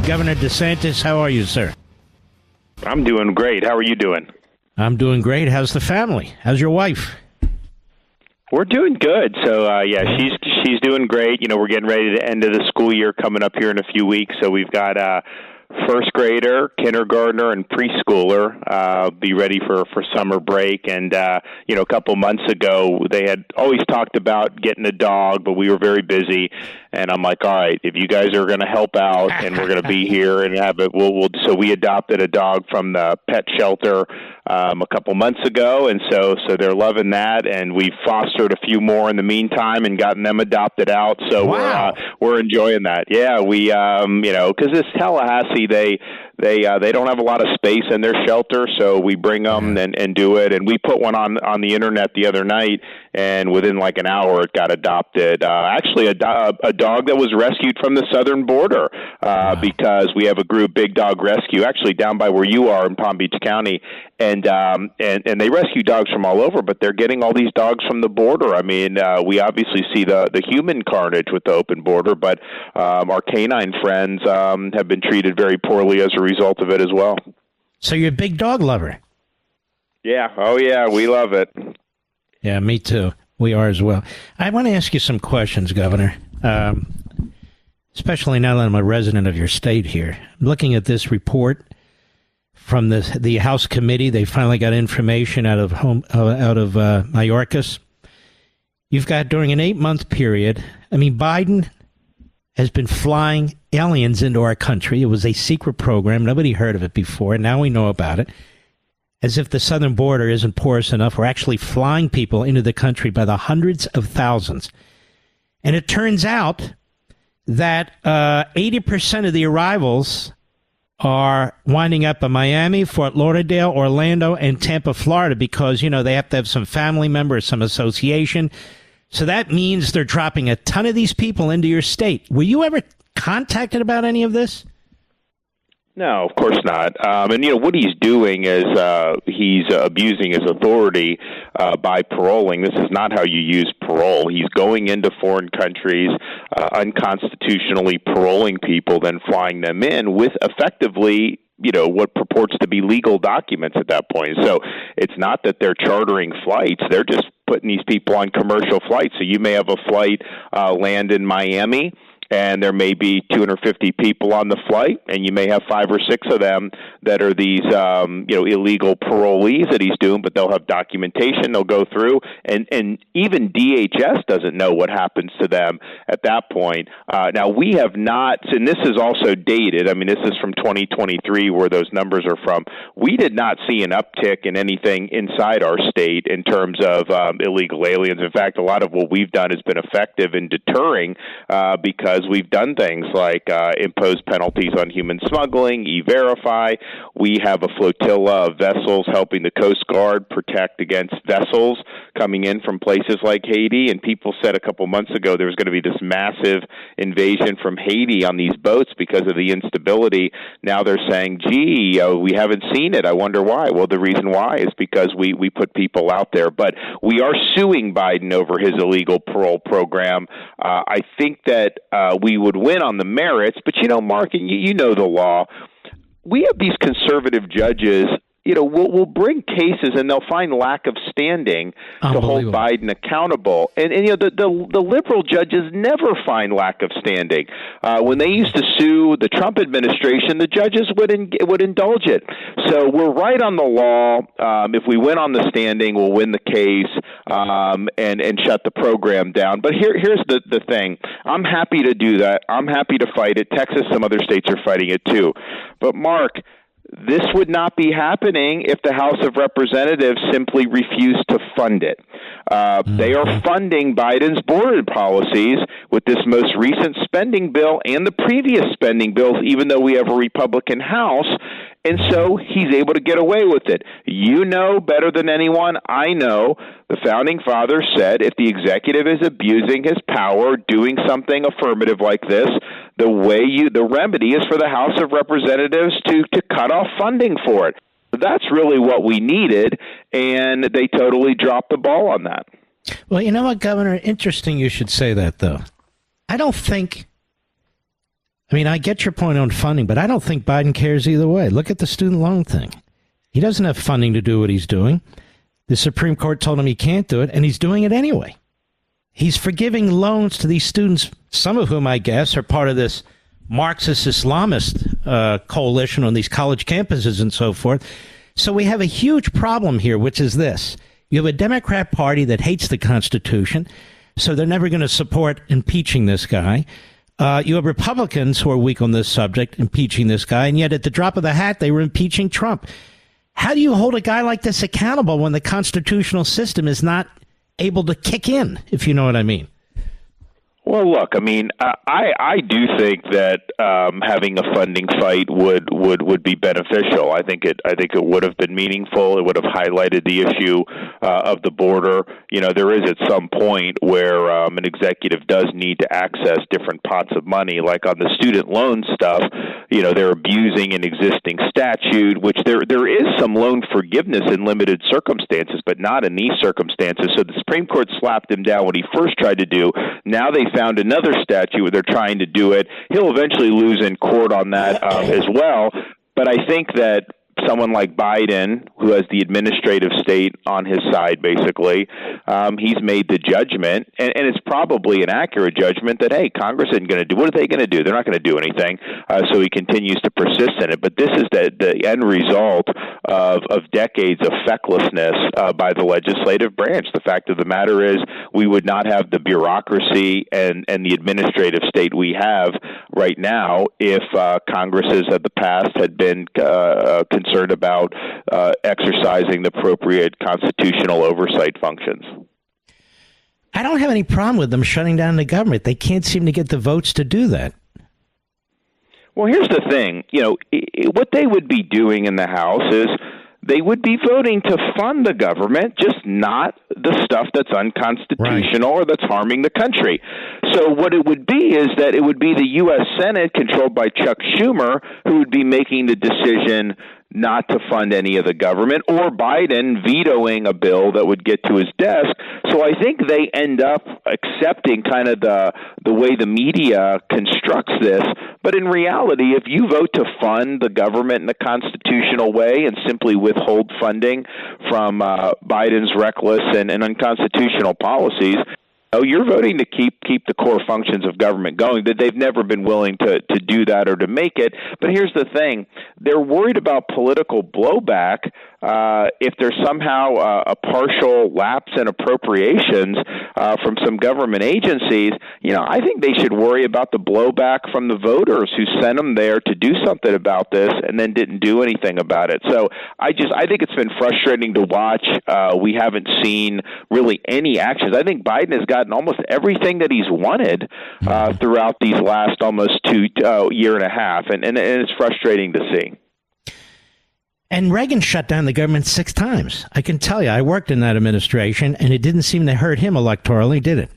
Governor DeSantis. How are you, sir? I'm doing great. How are you doing? I'm doing great. How's the family? How's your wife? We're doing good. So, she's doing great. You know, we're getting ready to end of the school year coming up here in a few weeks. So we've got first grader, kindergartner, and preschooler be ready for summer break. And, a couple months ago, they had always talked about getting a dog, but we were very busy. And I'm like, all right, if you guys are going to help out and we're going to be here and have it, so we adopted a dog from the pet shelter a couple months ago. And so they're loving that. And we fostered a few more in the meantime and gotten them adopted out. So wow. we're enjoying that. Yeah, we, because this Tallahassee, they don't have a lot of space in their shelter, so we bring them and do it. And we put one on the internet the other night, and within like an hour, it got adopted. Actually, a dog that was rescued from the southern border because we have a group, Big Dog Rescue, actually down by where you are in Palm Beach County, and they rescue dogs from all over, but they're getting all these dogs from the border. I mean, we obviously see the human carnage with the open border, but our canine friends have been treated very poorly as a result of it as well. So you're a big dog lover? Yeah. Oh, yeah. We love it. Yeah, me too. We are as well. I want to ask you some questions, Governor, especially now that I'm a resident of your state here. I'm looking at this report from the House committee. They finally got information out of Mayorkas. You've got, during an 8-month period, Biden has been flying aliens into our country. It was a secret program. Nobody heard of it before. Now we know about it. As if the southern border isn't porous enough, we're actually flying people into the country by the hundreds of thousands. And it turns out that 80% of the arrivals are winding up in Miami, Fort Lauderdale, Orlando, and Tampa, Florida, because, they have to have some family member, some association. So that means they're dropping a ton of these people into your state. Were you ever contacted about any of this? No, of course not. And what he's doing is he's abusing his authority by paroling. This is not how you use parole. He's going into foreign countries, unconstitutionally paroling people, then flying them in with effectively what purports to be legal documents at that point. So it's not that they're chartering flights. They're just putting these people on commercial flights. So you may have a flight land in Miami, and there may be 250 people on the flight, and you may have 5 or 6 of them that are these, illegal parolees that he's doing, but they'll have documentation. They'll go through, and even DHS doesn't know what happens to them at that point. Now, we have not, and this is also dated. This is from 2023 where those numbers are from. We did not see an uptick in anything inside our state in terms of illegal aliens. In fact, a lot of what we've done has been effective in deterring because we've done things like impose penalties on human smuggling, E-Verify. We have a flotilla of vessels helping the Coast Guard protect against vessels coming in from places like Haiti. And people said a couple months ago there was going to be this massive invasion from Haiti on these boats because of the instability. Now they're saying, gee, we haven't seen it. I wonder why. Well, the reason why is because we put people out there. But we are suing Biden over his illegal parole program. I think that we would win on the merits, but Mark, and you know the law. We have these conservative judges. We'll bring cases and they'll find lack of standing to hold Biden accountable. And the liberal judges never find lack of standing. When they used to sue the Trump administration, the judges would indulge it. So we're right on the law. If we win on the standing, we'll win the case and shut the program down. But here's the thing. I'm happy to do that. I'm happy to fight it. Texas, some other states are fighting it too. But Mark, this would not be happening if the House of Representatives simply refused to fund it. They are funding Biden's border policies with this most recent spending bill and the previous spending bills, even though we have a Republican House. And so he's able to get away with it. You know better than anyone, I know, the Founding Fathers said if the executive is abusing his power, doing something affirmative like this, the remedy is for the House of Representatives to cut off funding for it. That's really what we needed, and they totally dropped the ball on that. Well, you know what, Governor? Interesting you should say that, though. I don't think I mean, I get your point on funding, but I don't think Biden cares either way. Look at the student loan thing. He doesn't have funding to do what he's doing. The Supreme Court told him he can't do it, and he's doing it anyway. He's forgiving loans to these students, some of whom, I guess, are part of this Marxist Islamist coalition on these college campuses and so forth. So we have a huge problem here, which is this. You have a Democrat Party that hates the Constitution, so they're never going to support impeaching this guy. You have Republicans who are weak on this subject, impeaching this guy, and yet at the drop of the hat, they were impeaching Trump. How do you hold a guy like this accountable when the constitutional system is not able to kick in, if you know what I mean? Well, look, I mean, I do think that having a funding fight would be beneficial. I think it would have been meaningful. It would have highlighted the issue of the border. You know, there is at some point where an executive does need to access different pots of money, like on the student loan stuff. You know, they're abusing an existing statute, which there is some loan forgiveness in limited circumstances, but not in these circumstances. So the Supreme Court slapped him down what he first tried to do. Now they found another statute where they're trying to do it. He'll eventually lose in court on that as well. But I think that someone like Biden, who has the administrative state on his side, basically, he's made the judgment, and it's probably an accurate judgment that, hey, Congress isn't going to do. What are they going to do? They're not going to do anything. So he continues to persist in it. But this is the end result of decades of fecklessness by the legislative branch. The fact of the matter is we would not have the bureaucracy and the administrative state we have right now if Congresses of the past had been concerned about exercising the appropriate constitutional oversight functions. I don't have any problem with them shutting down the government. They can't seem to get the votes to do that. Well, here's the thing. You know, what they would be doing in the House is they would be voting to fund the government, just not the stuff that's unconstitutional or that's harming the country. So what it would be is that it would be the U.S. Senate, controlled by Chuck Schumer, who would be making the decision not to fund any of the government, or Biden vetoing a bill that would get to his desk. So I think they end up accepting kind of the way the media constructs this. But in reality, if you vote to fund the government in the constitutional way and simply withhold funding from Biden's reckless and unconstitutional policies, you're voting to keep the core functions of government going. That they've never been willing to do that or to make it. But here's the thing. They're worried about political blowback if there's somehow a partial lapse in appropriations from some government agencies. You know, I think they should worry about the blowback from the voters who sent them there to do something about this and then didn't do anything about it. So I think it's been frustrating to watch. We haven't seen really any actions. I think Biden has gotten almost everything that he's wanted throughout these last almost year and a half, and it's frustrating to see. And Reagan shut down the government 6 times. I can tell you, I worked in that administration, and it didn't seem to hurt him electorally, did it?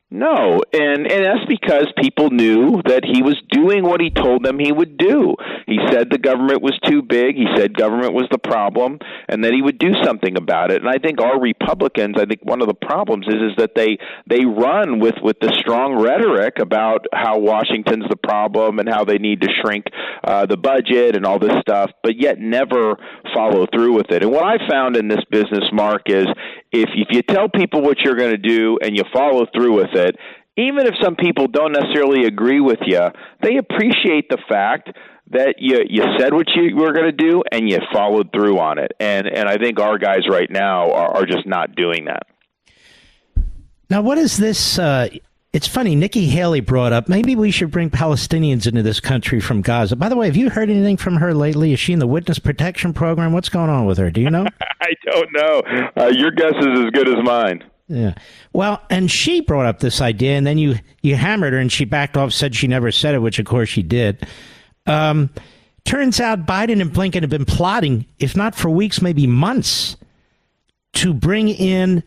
No, and that's because people knew that he was doing what he told them he would do. He said the government was too big. He said government was the problem, and that he would do something about it. And I think our Republicans, I think one of the problems is that they run with the strong rhetoric about how Washington's the problem and how they need to shrink the budget and all this stuff, but yet never follow through with it. And what I found in this business, Mark, is if you tell people what you're going to do and you follow through with it, even if some people don't necessarily agree with you, they appreciate the fact that you said what you were going to do and you followed through on it. And I think our guys right now are just not doing that. Now, what is this? It's funny, Nikki Haley brought up, maybe we should bring Palestinians into this country from Gaza. By the way, have you heard anything from her lately? Is she in the witness protection program? What's going on with her? Do you know? I don't know. Your guess is as good as mine. Yeah. Well, and she brought up this idea, and then you hammered her, and she backed off, said she never said it, which, of course, she did. Turns out Biden and Blinken have been plotting, if not for weeks, maybe months, to bring in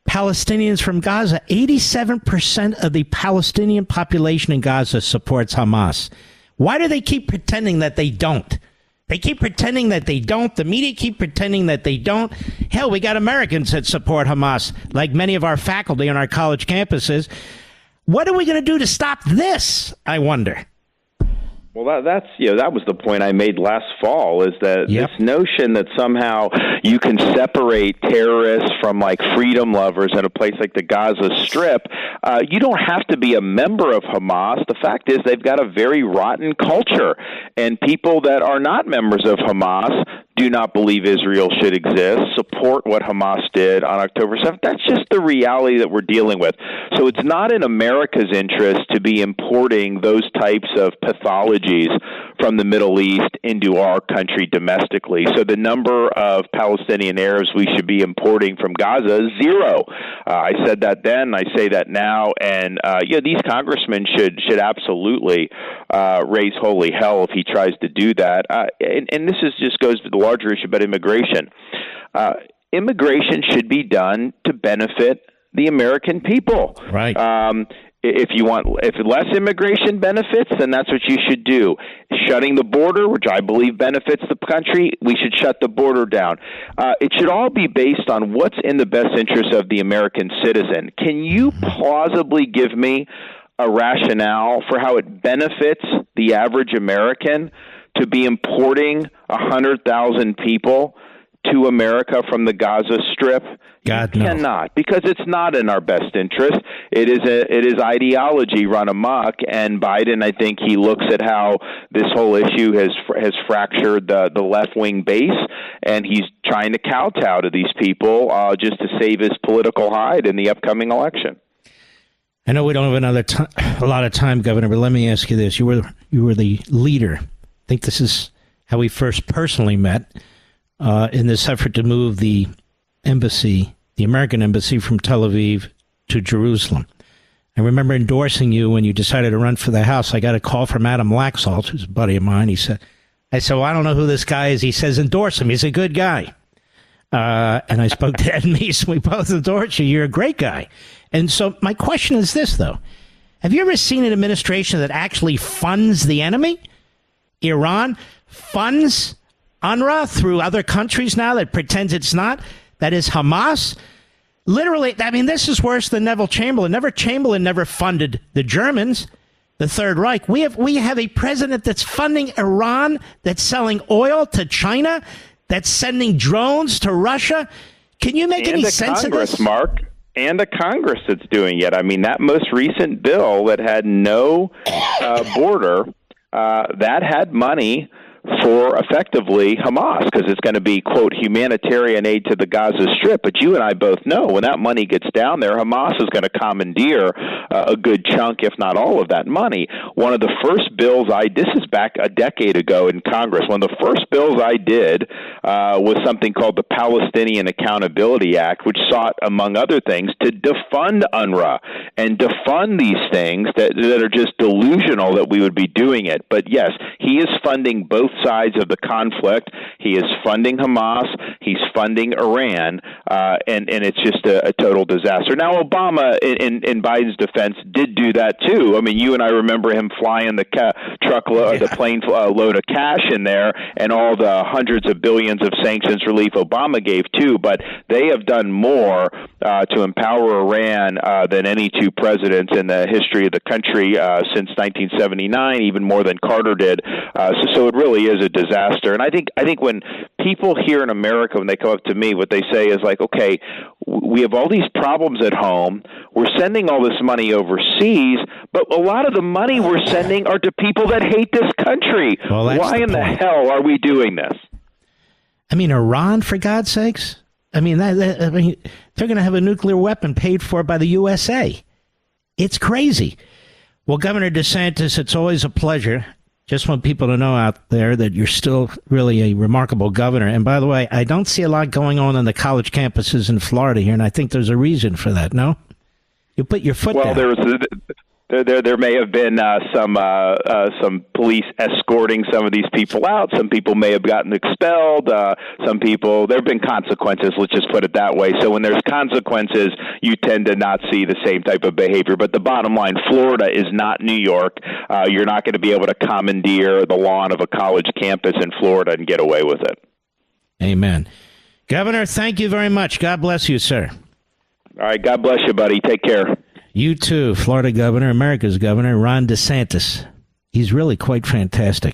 Palestinians from Gaza. 87% of the Palestinian population in Gaza supports Hamas. Why do they keep pretending that they don't? They keep pretending that they don't. The media keep pretending that they don't. Hell, we got Americans that support Hamas, like many of our faculty on our college campuses. What are we going to do to stop this, I wonder? Well, that was the point I made last fall, is that this notion that somehow you can separate terrorists from like freedom lovers in a place like the Gaza Strip. You don't have to be a member of Hamas. The fact is they've got a very rotten culture, and people that are not members of Hamas do not believe Israel should exist, support what Hamas did on October 7th. That's just the reality that we're dealing with. So it's not in America's interest to be importing those types of pathologies from the Middle East into our country domestically. So the number of Palestinian Arabs we should be importing from Gaza is zero. I said that then, I say that now, and these congressmen should absolutely raise holy hell if he tries to do that. And this just goes to the larger issue about immigration. Immigration should be done to benefit the American people. Right. If less immigration benefits, then that's what you should do. Shutting the border, which I believe benefits the country, we should shut the border down. It should all be based on what's in the best interest of the American citizen. Can you plausibly give me a rationale for how it benefits the average American to be importing 100,000 people to America from the Gaza Strip? God, you no. Cannot, because it's not in our best interest. It is ideology run amok, and Biden, I think he looks at how this whole issue has fractured the left-wing base, and he's trying to kowtow to these people just to save his political hide in the upcoming election. I know we don't have a lot of time, Governor, but let me ask you this. You were the leader. I think this is how we first personally met in this effort to move the embassy, the American embassy, from Tel Aviv to Jerusalem. I remember endorsing you when you decided to run for the House. I got a call from Adam Laxalt, who's a buddy of mine. I said, well, I don't know who this guy is. He says, endorse him. He's a good guy. And I spoke to Ed Meese. We both endorse you. You're a great guy. And so my question is this, though. Have you ever seen an administration that actually funds the enemy? Iran funds UNRWA through other countries now that pretends it's not. That is Hamas. Literally, I mean, this is worse than Neville Chamberlain. Chamberlain never funded the Germans, the Third Reich. We have a president that's funding Iran, that's selling oil to China, that's sending drones to Russia. Can you make any sense of this? Mark, and a Congress that's doing it. I mean, that most recent bill that had no border, that had money for effectively Hamas, because it's going to be, quote, humanitarian aid to the Gaza Strip. But you and I both know when that money gets down there, Hamas is going to commandeer a good chunk, if not all of that money. One of the first bills this is back a decade ago in Congress, one of the first bills I did was something called the Palestinian Accountability Act, which sought, among other things, to defund UNRWA and defund these things that are just delusional that we would be doing it. But yes, he is funding both sides of the conflict. He is funding Hamas. He's funding Iran, and it's just a total disaster. Now, Obama, in Biden's defense, did do that too. I mean, you and I remember him flying the the plane load of cash in there, and all the hundreds of billions of sanctions relief Obama gave too. But they have done more to empower Iran than any two presidents in the history of the country since 1979, even more than Carter did. So it really is a disaster. And I think when people here in America, when they come up to me, what they say is like, okay, we have all these problems at home. We're sending all this money overseas, but a lot of the money we're sending are to people that hate this country. Well, why in the hell are we doing this? I mean, Iran, for God's sakes. I mean, they're going to have a nuclear weapon paid for by the USA. It's crazy. Well, Governor DeSantis, it's always a pleasure. Just want people to know out there that you're still really a remarkable governor. And by the way, I don't see a lot going on the college campuses in Florida here, and I think there's a reason for that, no? You put your foot down. There may have been some police escorting some of these people out. Some people may have gotten expelled. There have been consequences, let's just put it that way. So when there's consequences, you tend to not see the same type of behavior. But the bottom line, Florida is not New York. You're not going to be able to commandeer the lawn of a college campus in Florida and get away with it. Amen. Governor, thank you very much. God bless you, sir. All right. God bless you, buddy. Take care. You too, Florida Governor, America's Governor, Ron DeSantis. He's really quite fantastic.